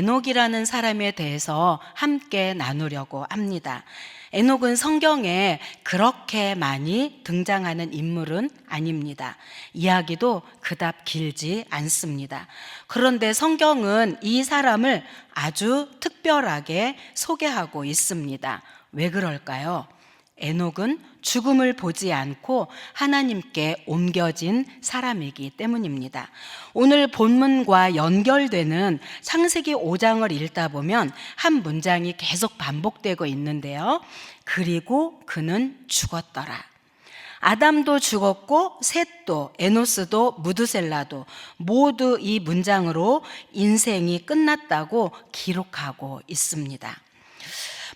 에녹이라는 사람에 대해서 함께 나누려고 합니다. 에녹은 성경에 그렇게 많이 등장하는 인물은 아닙니다. 이야기도 그닥 길지 않습니다. 그런데 성경은 이 사람을 아주 특별하게 소개하고 있습니다. 왜 그럴까요? 에녹은 죽음을 보지 않고 하나님께 옮겨진 사람이기 때문입니다. 오늘 본문과 연결되는 창세기 5장을 읽다 보면 한 문장이 계속 반복되고 있는데요. 그리고 그는 죽었더라. 아담도 죽었고 셋도, 에노스도, 무드셀라도 모두 이 문장으로 인생이 끝났다고 기록하고 있습니다.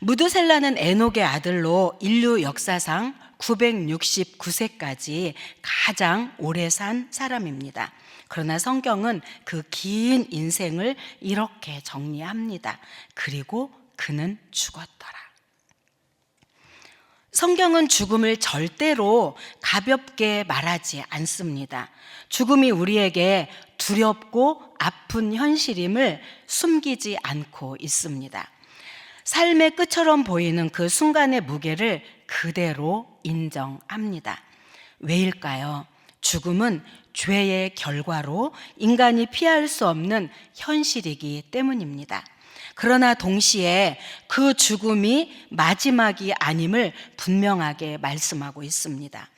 무드셀라는 에녹의 아들로 인류 역사상 969세까지 가장 오래 산 사람입니다. 그러나 성경은 그 긴 인생을 이렇게 정리합니다. 그리고 그는 죽었더라. 성경은 죽음을 절대로 가볍게 말하지 않습니다. 죽음이 우리에게 두렵고 아픈 현실임을 숨기지 않고 있습니다. 삶의 끝처럼 보이는 그 순간의 무게를 그대로 인정합니다. 왜일까요? 죽음은 죄의 결과로 인간이 피할 수 없는 현실이기 때문입니다. 그러나 동시에 그 죽음이 마지막이 아님을 분명하게 말씀하고 있습니다.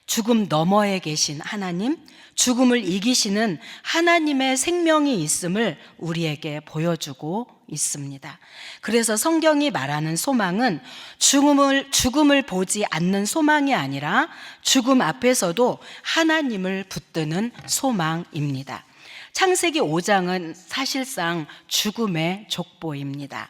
죽음 너머에 계신 하나님, 죽음을 이기시는 하나님의 생명이 있음을 우리에게 보여주고 있습니다. 그래서 성경이 말하는 소망은 죽음을 보지 않는 소망이 아니라 죽음 앞에서도 하나님을 붙드는 소망입니다. 창세기 5장은 사실상 죽음의 족보입니다.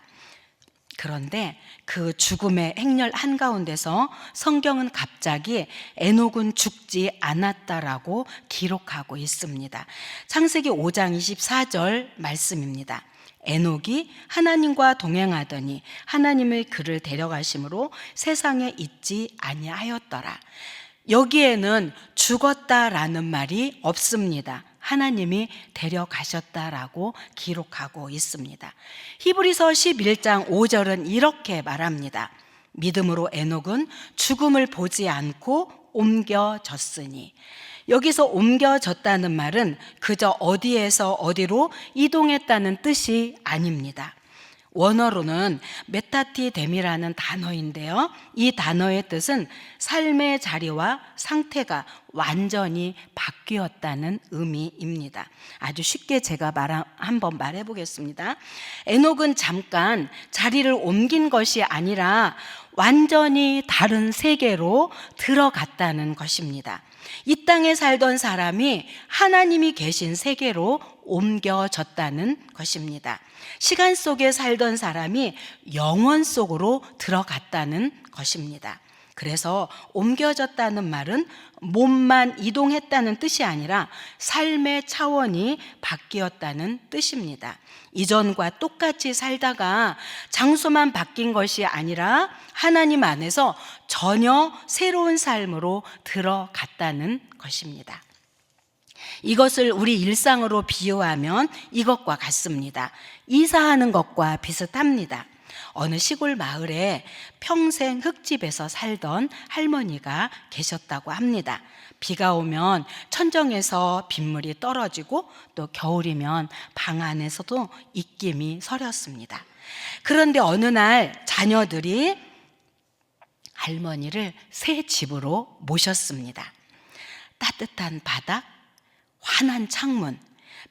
그런데 그 죽음의 행렬 한가운데서 성경은 갑자기 에녹은 죽지 않았다라고 기록하고 있습니다. 창세기 5장 24절 말씀입니다. 에녹이 하나님과 동행하더니 하나님의 그를 데려가심으로 세상에 있지 아니하였더라. 여기에는 죽었다라는 말이 없습니다. 하나님이 데려가셨다라고 기록하고 있습니다. 히브리서 11장 5절은 이렇게 말합니다. 믿음으로 에녹은 죽음을 보지 않고 옮겨졌으니. 여기서 옮겨졌다는 말은 그저 어디에서 어디로 이동했다는 뜻이 아닙니다. 원어로는 메타티뎀이라는 단어인데요. 이 단어의 뜻은 삶의 자리와 상태가 완전히 바뀌었다는 의미입니다. 아주 쉽게 제가 한번 말해 보겠습니다. 에녹은 잠깐 자리를 옮긴 것이 아니라 완전히 다른 세계로 들어갔다는 것입니다. 이 땅에 살던 사람이 하나님이 계신 세계로 옮겨졌다는 것입니다. 시간 속에 살던 사람이 영원 속으로 들어갔다는 것입니다. 그래서 옮겨졌다는 말은 몸만 이동했다는 뜻이 아니라 삶의 차원이 바뀌었다는 뜻입니다. 이전과 똑같이 살다가 장소만 바뀐 것이 아니라 하나님 안에서 전혀 새로운 삶으로 들어갔다는 것입니다. 이것을 우리 일상으로 비유하면 이것과 같습니다. 이사하는 것과 비슷합니다. 어느 시골 마을에 평생 흙집에서 살던 할머니가 계셨다고 합니다. 비가 오면 천정에서 빗물이 떨어지고 또 겨울이면 방 안에서도 입김이 서렸습니다. 그런데 어느 날 자녀들이 할머니를 새 집으로 모셨습니다. 따뜻한 바닥, 환한 창문,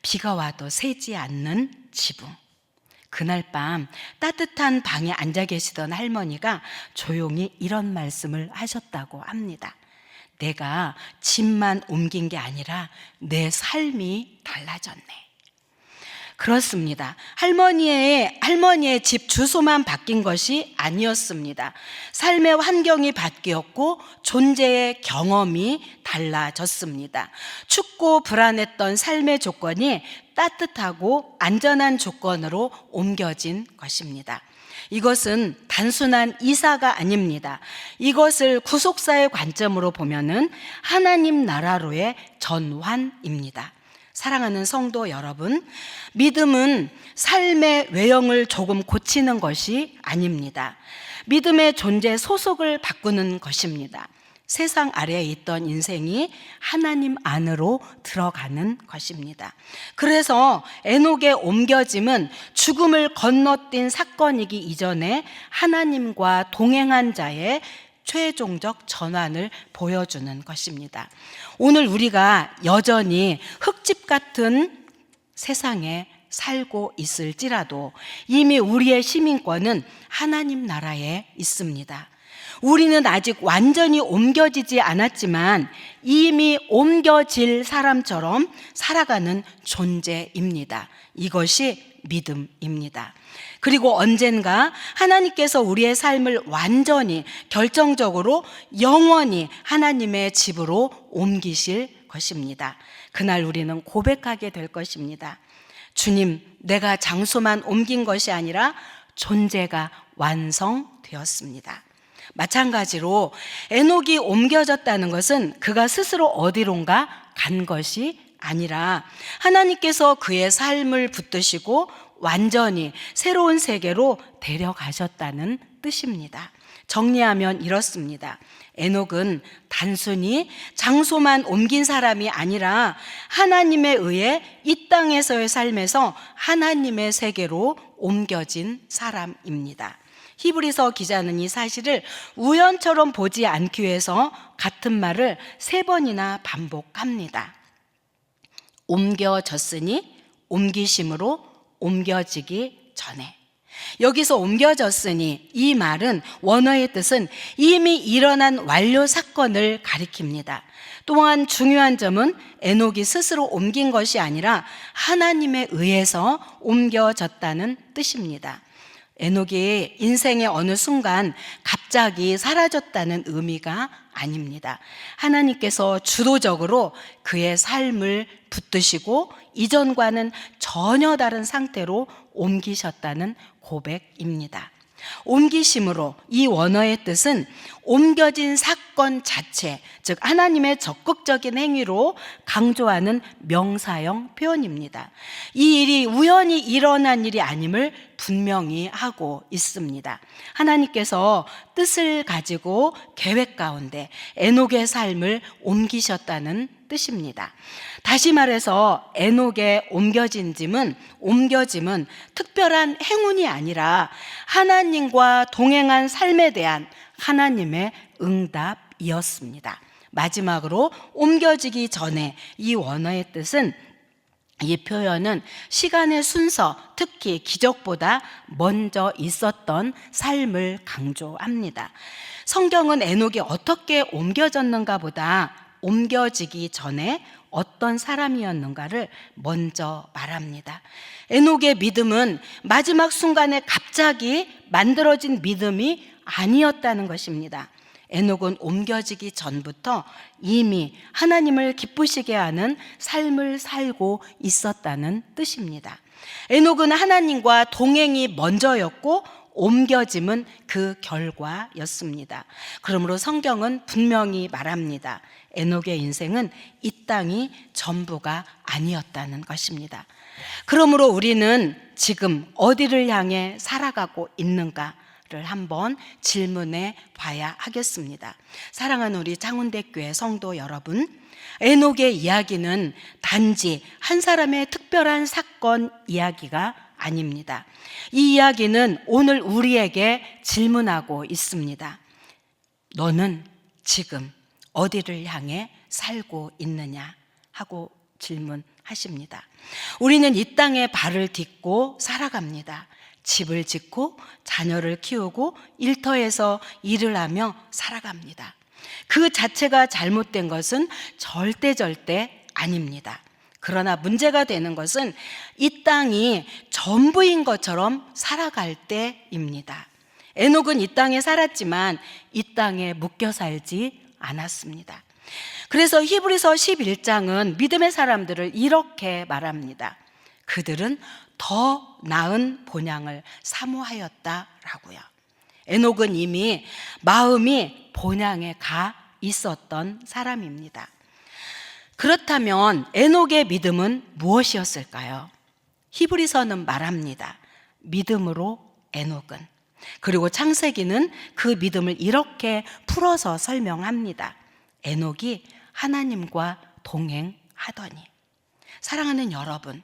비가 와도 새지 않는 지붕. 그날 밤 따뜻한 방에 앉아 계시던 할머니가 조용히 이런 말씀을 하셨다고 합니다. 내가 집만 옮긴 게 아니라 내 삶이 달라졌네. 그렇습니다. 할머니의 집 주소만 바뀐 것이 아니었습니다. 삶의 환경이 바뀌었고 존재의 경험이 달라졌습니다. 춥고 불안했던 삶의 조건이 따뜻하고 안전한 조건으로 옮겨진 것입니다. 이것은 단순한 이사가 아닙니다. 이것을 구속사의 관점으로 보면은 하나님 나라로의 전환입니다. 사랑하는 성도 여러분, 믿음은 삶의 외형을 조금 고치는 것이 아닙니다. 믿음의 존재 소속을 바꾸는 것입니다. 세상 아래에 있던 인생이 하나님 안으로 들어가는 것입니다. 그래서 에녹의 옮겨짐은 죽음을 건너뛴 사건이기 이전에 하나님과 동행한 자의 최종적 전환을 보여주는 것입니다. 오늘 우리가 여전히 흙집 같은 세상에 살고 있을지라도 이미 우리의 시민권은 하나님 나라에 있습니다. 우리는 아직 완전히 옮겨지지 않았지만 이미 옮겨질 사람처럼 살아가는 존재입니다. 이것이 믿음입니다. 그리고 언젠가 하나님께서 우리의 삶을 완전히 결정적으로 영원히 하나님의 집으로 옮기실 것입니다. 그날 우리는 고백하게 될 것입니다. 주님, 내가 장소만 옮긴 것이 아니라 존재가 완성되었습니다. 마찬가지로 에녹이 옮겨졌다는 것은 그가 스스로 어디론가 간 것이 아니라 하나님께서 그의 삶을 붙드시고 완전히 새로운 세계로 데려가셨다는 뜻입니다. 정리하면 이렇습니다. 에녹은 단순히 장소만 옮긴 사람이 아니라 하나님에 의해 이 땅에서의 삶에서 하나님의 세계로 옮겨진 사람입니다. 히브리서 기자는 이 사실을 우연처럼 보지 않기 위해서 같은 말을 3번이나 반복합니다. 옮겨졌으니 옮기심으로 옮겨지기 전에. 여기서 옮겨졌으니 이 말은 원어의 뜻은 이미 일어난 완료 사건을 가리킵니다. 또한 중요한 점은 에녹이 스스로 옮긴 것이 아니라 하나님에 의해서 옮겨졌다는 뜻입니다. 에녹이 인생의 어느 순간 갑자기 사라졌다는 의미가 아닙니다. 하나님께서 주도적으로 그의 삶을 붙드시고 이전과는 전혀 다른 상태로 옮기셨다는 고백입니다. 옮기심으로, 이 원어의 뜻은 옮겨진 사건 자체, 즉 하나님의 적극적인 행위로 강조하는 명사형 표현입니다. 이 일이 우연히 일어난 일이 아님을 분명히 하고 있습니다. 하나님께서 뜻을 가지고 계획 가운데 에녹의 삶을 옮기셨다는 뜻입니다. 다시 말해서 에녹의 옮겨짐은 특별한 행운이 아니라 하나님과 동행한 삶에 대한 하나님의 응답이었습니다. 마지막으로 옮겨지기 전에, 이 원어의 뜻은, 이 표현은 시간의 순서, 특히 기적보다 먼저 있었던 삶을 강조합니다. 성경은 에녹이 어떻게 옮겨졌는가 보다 옮겨지기 전에 어떤 사람이었는가를 먼저 말합니다. 에녹의 믿음은 마지막 순간에 갑자기 만들어진 믿음이 아니었다는 것입니다. 에녹은 옮겨지기 전부터 이미 하나님을 기쁘시게 하는 삶을 살고 있었다는 뜻입니다. 에녹은 하나님과 동행이 먼저였고 옮겨짐은 그 결과였습니다. 그러므로 성경은 분명히 말합니다. 에녹의 인생은 이 땅이 전부가 아니었다는 것입니다. 그러므로 우리는 지금 어디를 향해 살아가고 있는가를 한번 질문해 봐야 하겠습니다. 사랑하는 우리 창운대교회 성도 여러분, 에녹의 이야기는 단지 한 사람의 특별한 사건 이야기가 아닙니다. 이 이야기는 오늘 우리에게 질문하고 있습니다. 너는 지금 어디를 향해 살고 있느냐 하고 질문하십니다. 우리는 이 땅에 발을 딛고 살아갑니다. 집을 짓고 자녀를 키우고 일터에서 일을 하며 살아갑니다. 그 자체가 잘못된 것은 절대 아닙니다. 그러나 문제가 되는 것은 이 땅이 전부인 것처럼 살아갈 때입니다. 에녹은 이 땅에 살았지만 이 땅에 묶여 살지 않았습니다. 그래서 히브리서 11장은 믿음의 사람들을 이렇게 말합니다. 그들은 더 나은 본향을 사모하였다라고요. 에녹은 이미 마음이 본향에 가 있었던 사람입니다. 그렇다면 에녹의 믿음은 무엇이었을까요? 히브리서는 말합니다. 믿음으로 에녹은. 그리고 창세기는 그 믿음을 이렇게 풀어서 설명합니다. 에녹이 하나님과 동행하더니. 사랑하는 여러분,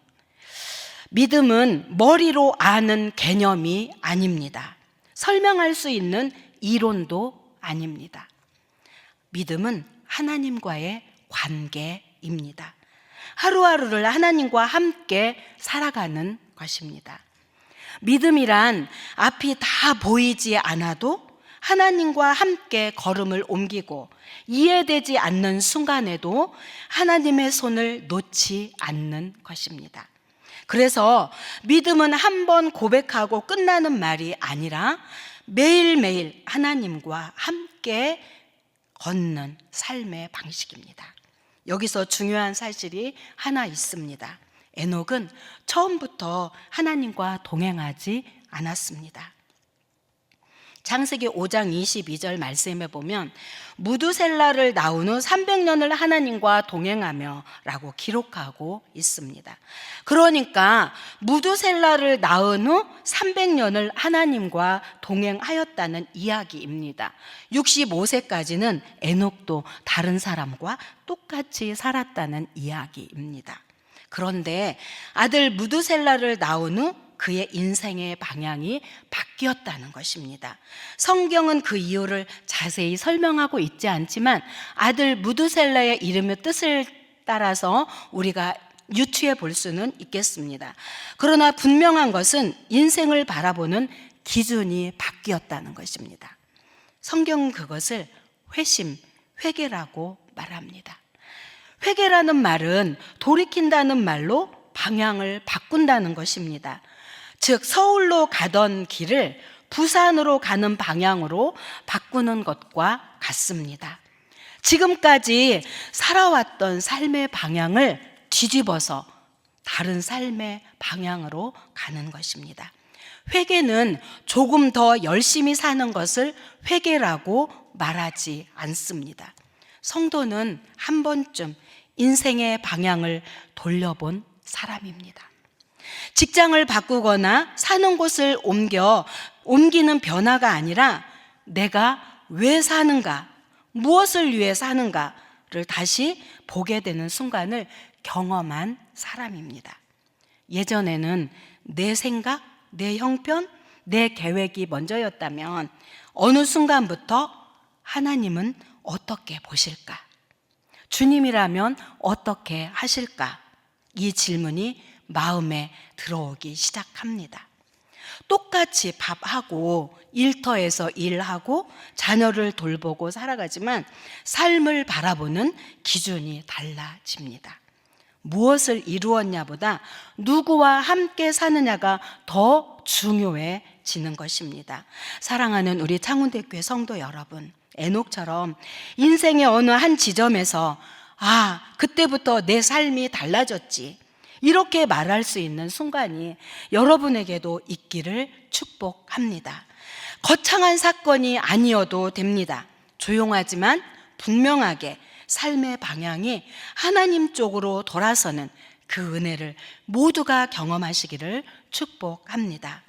믿음은 머리로 아는 개념이 아닙니다. 설명할 수 있는 이론도 아닙니다. 믿음은 하나님과의 관계입니다. 하루하루를 하나님과 함께 살아가는 것입니다. 믿음이란 앞이 다 보이지 않아도 하나님과 함께 걸음을 옮기고 이해되지 않는 순간에도 하나님의 손을 놓지 않는 것입니다. 그래서 믿음은 한 번 고백하고 끝나는 말이 아니라 매일매일 하나님과 함께 걷는 삶의 방식입니다. 여기서 중요한 사실이 하나 있습니다. 에녹은 처음부터 하나님과 동행하지 않았습니다. 창세기 5장 22절 말씀에 보면 무두셀라를 낳은 후 300년을 하나님과 동행하며 라고 기록하고 있습니다. 그러니까 무두셀라를 낳은 후 300년을 하나님과 동행하였다는 이야기입니다. 65세까지는 에녹도 다른 사람과 똑같이 살았다는 이야기입니다. 그런데 아들 무두셀라를 낳은 후 그의 인생의 방향이 바뀌었다는 것입니다. 성경은 그 이유를 자세히 설명하고 있지 않지만 아들 무두셀라의 이름의 뜻을 따라서 우리가 유추해 볼 수는 있겠습니다. 그러나 분명한 것은 인생을 바라보는 기준이 바뀌었다는 것입니다. 성경은 그것을 회심, 회개라고 말합니다. 회개라는 말은 돌이킨다는 말로 방향을 바꾼다는 것입니다. 즉 서울로 가던 길을 부산으로 가는 방향으로 바꾸는 것과 같습니다. 지금까지 살아왔던 삶의 방향을 뒤집어서 다른 삶의 방향으로 가는 것입니다. 회개는 조금 더 열심히 사는 것을 회개라고 말하지 않습니다. 성도는 한 번쯤 인생의 방향을 돌려본 사람입니다. 직장을 바꾸거나 사는 곳을 옮기는 변화가 아니라 내가 왜 사는가, 무엇을 위해 사는가를 다시 보게 되는 순간을 경험한 사람입니다. 예전에는 내 생각, 내 형편, 내 계획이 먼저였다면 어느 순간부터 하나님은 어떻게 보실까? 주님이라면 어떻게 하실까? 이 질문이 마음에 들어오기 시작합니다. 똑같이 밥하고 일터에서 일하고 자녀를 돌보고 살아가지만 삶을 바라보는 기준이 달라집니다. 무엇을 이루었냐보다 누구와 함께 사느냐가 더 중요해지는 것입니다. 사랑하는 우리 창운대교회 성도 여러분, 에녹처럼 인생의 어느 한 지점에서 그때부터 내 삶이 달라졌지, 이렇게 말할 수 있는 순간이 여러분에게도 있기를 축복합니다. 거창한 사건이 아니어도 됩니다. 조용하지만 분명하게 삶의 방향이 하나님 쪽으로 돌아서는 그 은혜를 모두가 경험하시기를 축복합니다.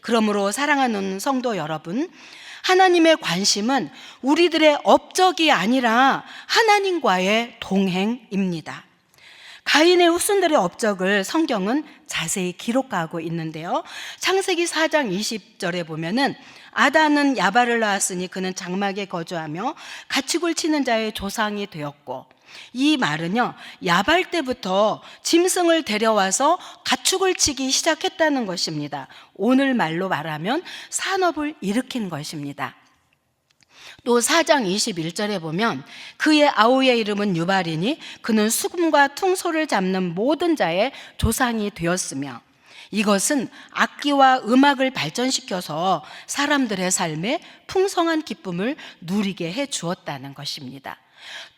그러므로 사랑하는 성도 여러분, 하나님의 관심은 우리들의 업적이 아니라 하나님과의 동행입니다. 가인의 후손들의 업적을 성경은 자세히 기록하고 있는데요. 창세기 4장 20절에 보면은 아담은 야발을 낳았으니 그는 장막에 거주하며 가축을 치는 자의 조상이 되었고, 이 말은요, 야발 때부터 짐승을 데려와서 가축을 치기 시작했다는 것입니다. 오늘 말로 말하면 산업을 일으킨 것입니다. 또 4장 21절에 보면 그의 아우의 이름은 유발이니 그는 수금과 퉁소를 잡는 모든 자의 조상이 되었으며, 이것은 악기와 음악을 발전시켜서 사람들의 삶에 풍성한 기쁨을 누리게 해 주었다는 것입니다.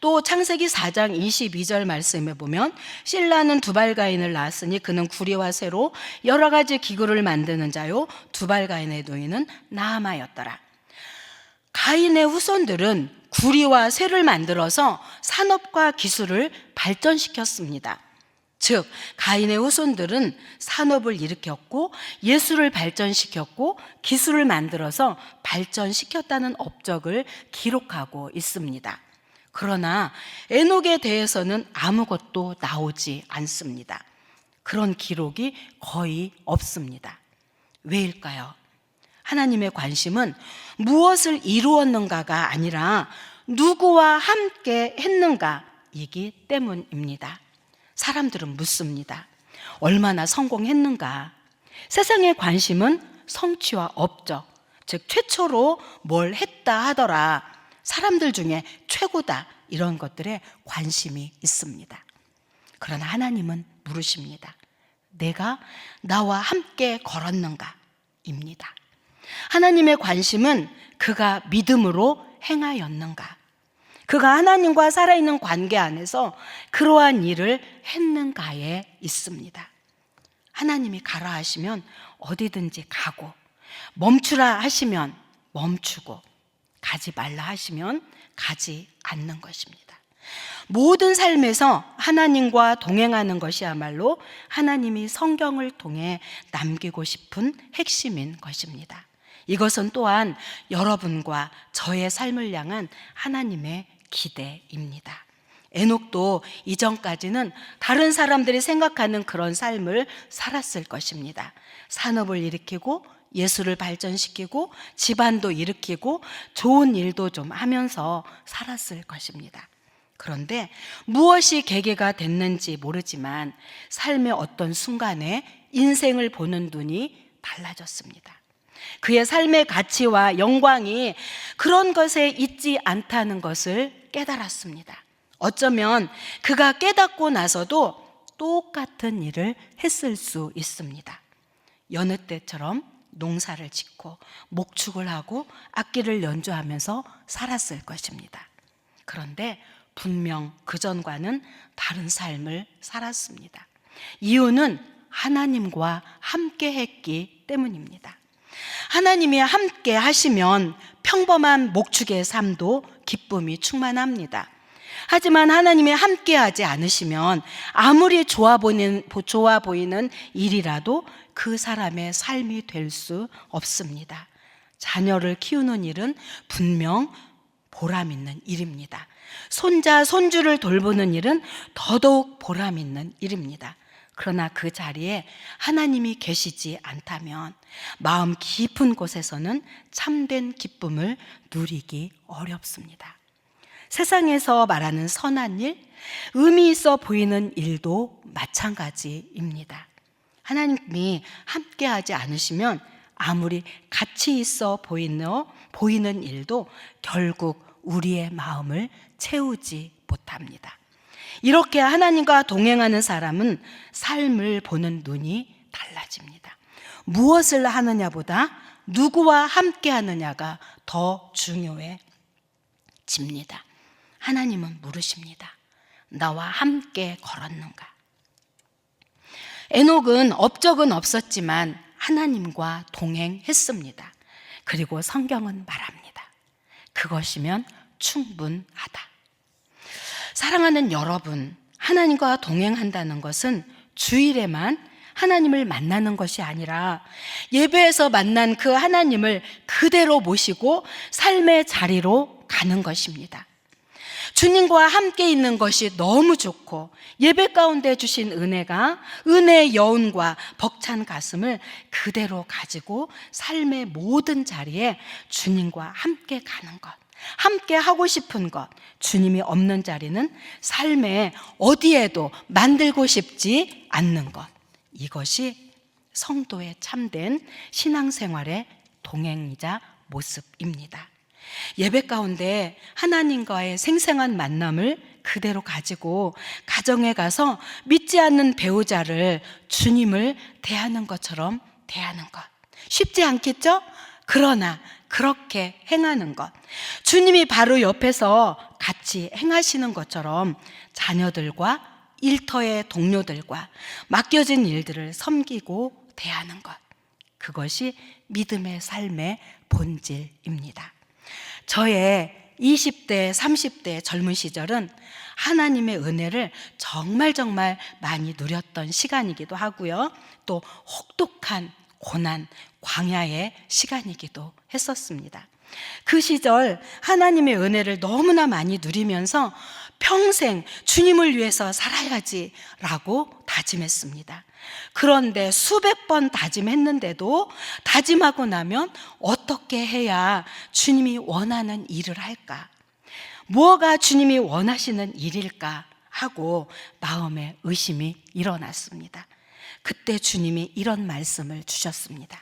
또 창세기 4장 22절 말씀에 보면 실라는 두발가인을 낳았으니 그는 구리와 쇠로 여러 가지 기구를 만드는 자요 두발가인의 노인은 나아마였더라. 가인의 후손들은 구리와 쇠를 만들어서 산업과 기술을 발전시켰습니다. 즉, 가인의 후손들은 산업을 일으켰고 예술을 발전시켰고 기술을 만들어서 발전시켰다는 업적을 기록하고 있습니다. 그러나 에녹에 대해서는 아무것도 나오지 않습니다. 그런 기록이 거의 없습니다. 왜일까요? 하나님의 관심은 무엇을 이루었는가가 아니라 누구와 함께 했는가이기 때문입니다. 사람들은 묻습니다. 얼마나 성공했는가? 세상의 관심은 성취와 업적, 즉 최초로 뭘 했다 하더라, 사람들 중에 최고다, 이런 것들에 관심이 있습니다. 그러나 하나님은 물으십니다. 내가 나와 함께 걸었는가? 입니다. 하나님의 관심은 그가 믿음으로 행하였는가? 그가 하나님과 살아있는 관계 안에서 그러한 일을 했는가에 있습니다. 하나님이 가라 하시면 어디든지 가고, 멈추라 하시면 멈추고, 가지 말라 하시면 가지 않는 것입니다. 모든 삶에서 하나님과 동행하는 것이야말로 하나님이 성경을 통해 남기고 싶은 핵심인 것입니다. 이것은 또한 여러분과 저의 삶을 향한 하나님의 기대입니다. 에녹도 이전까지는 다른 사람들이 생각하는 그런 삶을 살았을 것입니다. 산업을 일으키고 예술을 발전시키고 집안도 일으키고 좋은 일도 좀 하면서 살았을 것입니다. 그런데 무엇이 계기가 됐는지 모르지만 삶의 어떤 순간에 인생을 보는 눈이 달라졌습니다. 그의 삶의 가치와 영광이 그런 것에 있지 않다는 것을 깨달았습니다. 어쩌면 그가 깨닫고 나서도 똑같은 일을 했을 수 있습니다. 여느 때처럼 농사를 짓고 목축을 하고 악기를 연주하면서 살았을 것입니다. 그런데 분명 그전과는 다른 삶을 살았습니다. 이유는 하나님과 함께 했기 때문입니다. 하나님이 함께 하시면 평범한 목축의 삶도 기쁨이 충만합니다. 하지만 하나님이 함께 하지 않으시면 아무리 좋아 보이는 일이라도 그 사람의 삶이 될 수 없습니다. 자녀를 키우는 일은 분명 보람 있는 일입니다. 손자, 손주를 돌보는 일은 더더욱 보람 있는 일입니다. 그러나 그 자리에 하나님이 계시지 않다면 마음 깊은 곳에서는 참된 기쁨을 누리기 어렵습니다. 세상에서 말하는 선한 일, 의미 있어 보이는 일도 마찬가지입니다. 하나님이 함께하지 않으시면 아무리 가치 있어 보이는 일도 결국 우리의 마음을 채우지 못합니다. 이렇게 하나님과 동행하는 사람은 삶을 보는 눈이 달라집니다. 무엇을 하느냐보다 누구와 함께 하느냐가 더 중요해집니다. 하나님은 물으십니다. 나와 함께 걸었는가? 에녹은 업적은 없었지만 하나님과 동행했습니다. 그리고 성경은 말합니다. 그것이면 충분하다. 사랑하는 여러분, 하나님과 동행한다는 것은 주일에만 하나님을 만나는 것이 아니라 예배에서 만난 그 하나님을 그대로 모시고 삶의 자리로 가는 것입니다. 주님과 함께 있는 것이 너무 좋고 예배 가운데 주신 은혜가 은혜의 여운과 벅찬 가슴을 그대로 가지고 삶의 모든 자리에 주님과 함께 가는 것, 함께 하고 싶은 것, 주님이 없는 자리는 삶의 어디에도 만들고 싶지 않는 것, 이것이 성도의 참된 신앙생활의 동행이자 모습입니다. 예배 가운데 하나님과의 생생한 만남을 그대로 가지고 가정에 가서 믿지 않는 배우자를 주님을 대하는 것처럼 대하는 것, 쉽지 않겠죠? 그러나 그렇게 행하는 것, 주님이 바로 옆에서 같이 행하시는 것처럼 자녀들과 일터의 동료들과 맡겨진 일들을 섬기고 대하는 것, 그것이 믿음의 삶의 본질입니다. 저의 20대, 30대 젊은 시절은 하나님의 은혜를 정말 많이 누렸던 시간이기도 하고요. 또 혹독한 고난, 광야의 시간이기도 했었습니다. 그 시절 하나님의 은혜를 너무나 많이 누리면서 평생 주님을 위해서 살아야지라고 다짐했습니다. 그런데 수백 번 다짐했는데도 다짐하고 나면 어떻게 해야 주님이 원하는 일을 할까? 무엇가 주님이 원하시는 일일까? 하고 마음에 의심이 일어났습니다. 그때 주님이 이런 말씀을 주셨습니다.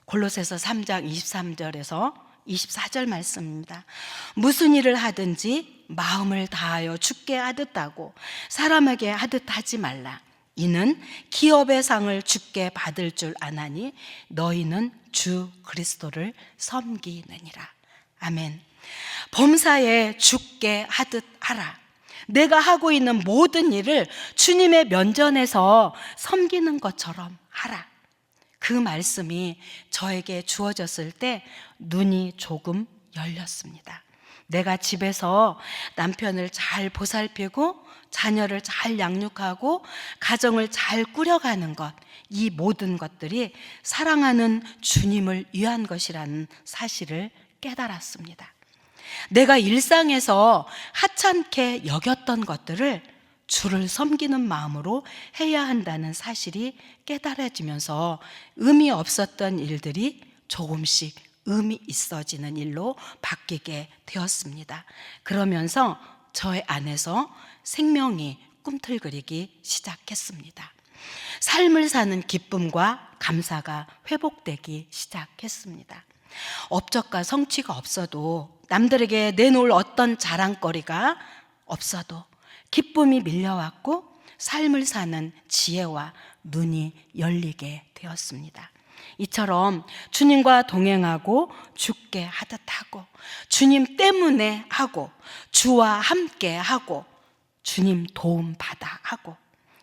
골로새서 3장 23절에서 24절 말씀입니다. 무슨 일을 하든지 마음을 다하여 주께 하듯 하고 사람에게 하듯 하지 말라. 이는 기업의 상을 주께 받을 줄 아나니 너희는 주 그리스도를 섬기느니라. 아멘. 범사에 주께 하듯 하라. 내가 하고 있는 모든 일을 주님의 면전에서 섬기는 것처럼 하라. 그 말씀이 저에게 주어졌을 때 눈이 조금 열렸습니다. 내가 집에서 남편을 잘 보살피고 자녀를 잘 양육하고 가정을 잘 꾸려가는 것, 이 모든 것들이 사랑하는 주님을 위한 것이라는 사실을 깨달았습니다. 내가 일상에서 하찮게 여겼던 것들을 주를 섬기는 마음으로 해야 한다는 사실이 깨달아지면서 의미 없었던 일들이 조금씩 의미 있어지는 일로 바뀌게 되었습니다. 그러면서 저의 안에서 생명이 꿈틀거리기 시작했습니다. 삶을 사는 기쁨과 감사가 회복되기 시작했습니다. 업적과 성취가 없어도, 남들에게 내놓을 어떤 자랑거리가 없어도 기쁨이 밀려왔고 삶을 사는 지혜와 눈이 열리게 되었습니다. 이처럼 주님과 동행하고 주께 하듯 하고 주님 때문에 하고 주와 함께 하고 주님 도움 받아 하고,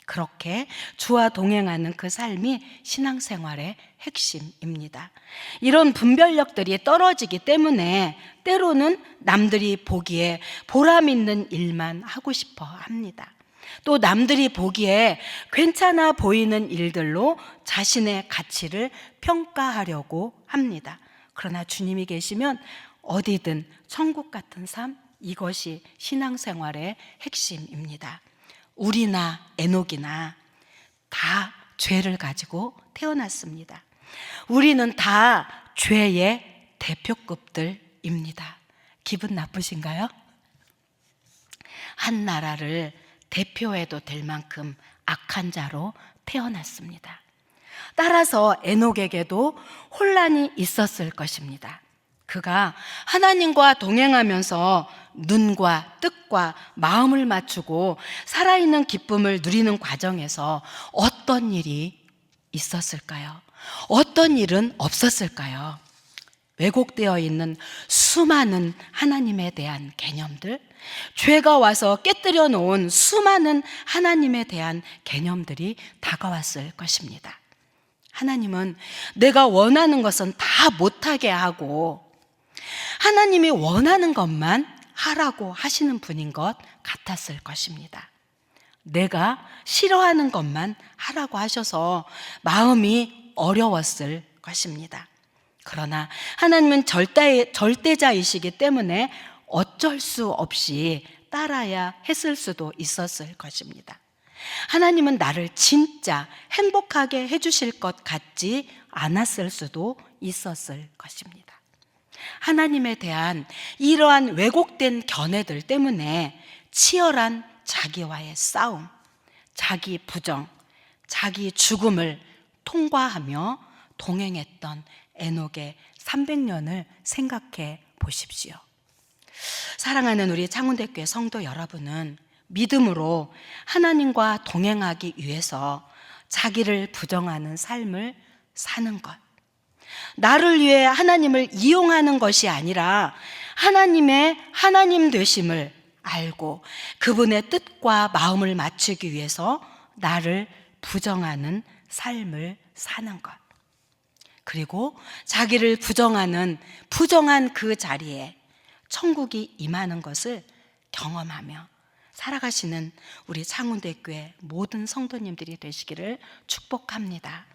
그렇게 주와 동행하는 그 삶이 신앙생활의 핵심입니다. 이런 분별력들이 떨어지기 때문에 때로는 남들이 보기에 보람 있는 일만 하고 싶어 합니다. 또 남들이 보기에 괜찮아 보이는 일들로 자신의 가치를 평가하려고 합니다. 그러나 주님이 계시면 어디든 천국 같은 삶, 이것이 신앙생활의 핵심입니다. 우리나 에녹이나 다 죄를 가지고 태어났습니다. 우리는 다 죄의 대표급들입니다. 기분 나쁘신가요? 한 나라를 대표해도 될 만큼 악한 자로 태어났습니다. 따라서 에녹에게도 혼란이 있었을 것입니다. 그가 하나님과 동행하면서 눈과 뜻과 마음을 맞추고 살아있는 기쁨을 누리는 과정에서 어떤 일이 있었을까요? 어떤 일은 없었을까요? 왜곡되어 있는 수많은 하나님에 대한 개념들, 죄가 와서 깨뜨려 놓은 수많은 하나님에 대한 개념들이 다가왔을 것입니다. 하나님은 내가 원하는 것은 다 못하게 하고 하나님이 원하는 것만 하라고 하시는 분인 것 같았을 것입니다. 내가 싫어하는 것만 하라고 하셔서 마음이 어려웠을 것입니다. 그러나 하나님은 절대자이시기 때문에 어쩔 수 없이 따라야 했을 수도 있었을 것입니다. 하나님은 나를 진짜 행복하게 해주실 것 같지 않았을 수도 있었을 것입니다. 하나님에 대한 이러한 왜곡된 견해들 때문에 치열한 자기와의 싸움, 자기 부정, 자기 죽음을 통과하며 동행했던 에녹의 300년을 생각해 보십시오. 사랑하는 우리 창운대교회 성도 여러분은 믿음으로 하나님과 동행하기 위해서 자기를 부정하는 삶을 사는 것, 나를 위해 하나님을 이용하는 것이 아니라 하나님의 하나님 되심을 알고 그분의 뜻과 마음을 맞추기 위해서 나를 부정하는 삶을 사는 것, 그리고 자기를 부정한 그 자리에 천국이 임하는 것을 경험하며 살아가시는 우리 창운대교회 모든 성도님들이 되시기를 축복합니다.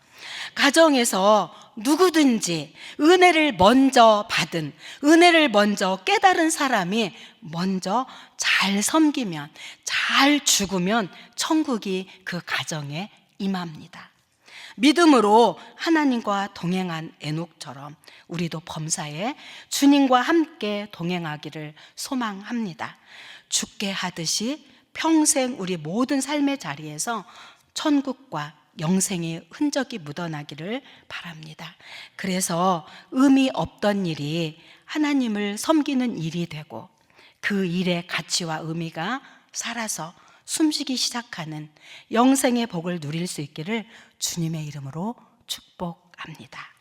가정에서 누구든지 은혜를 먼저 받은, 은혜를 먼저 깨달은 사람이 먼저 잘 섬기면, 잘 죽으면 천국이 그 가정에 임합니다. 믿음으로 하나님과 동행한 에녹처럼 우리도 범사에 주님과 함께 동행하기를 소망합니다. 죽게 하듯이 평생 우리 모든 삶의 자리에서 천국과 영생의 흔적이 묻어나기를 바랍니다. 그래서 의미 없던 일이 하나님을 섬기는 일이 되고 그 일의 가치와 의미가 살아서 숨쉬기 시작하는 영생의 복을 누릴 수 있기를 주님의 이름으로 축복합니다.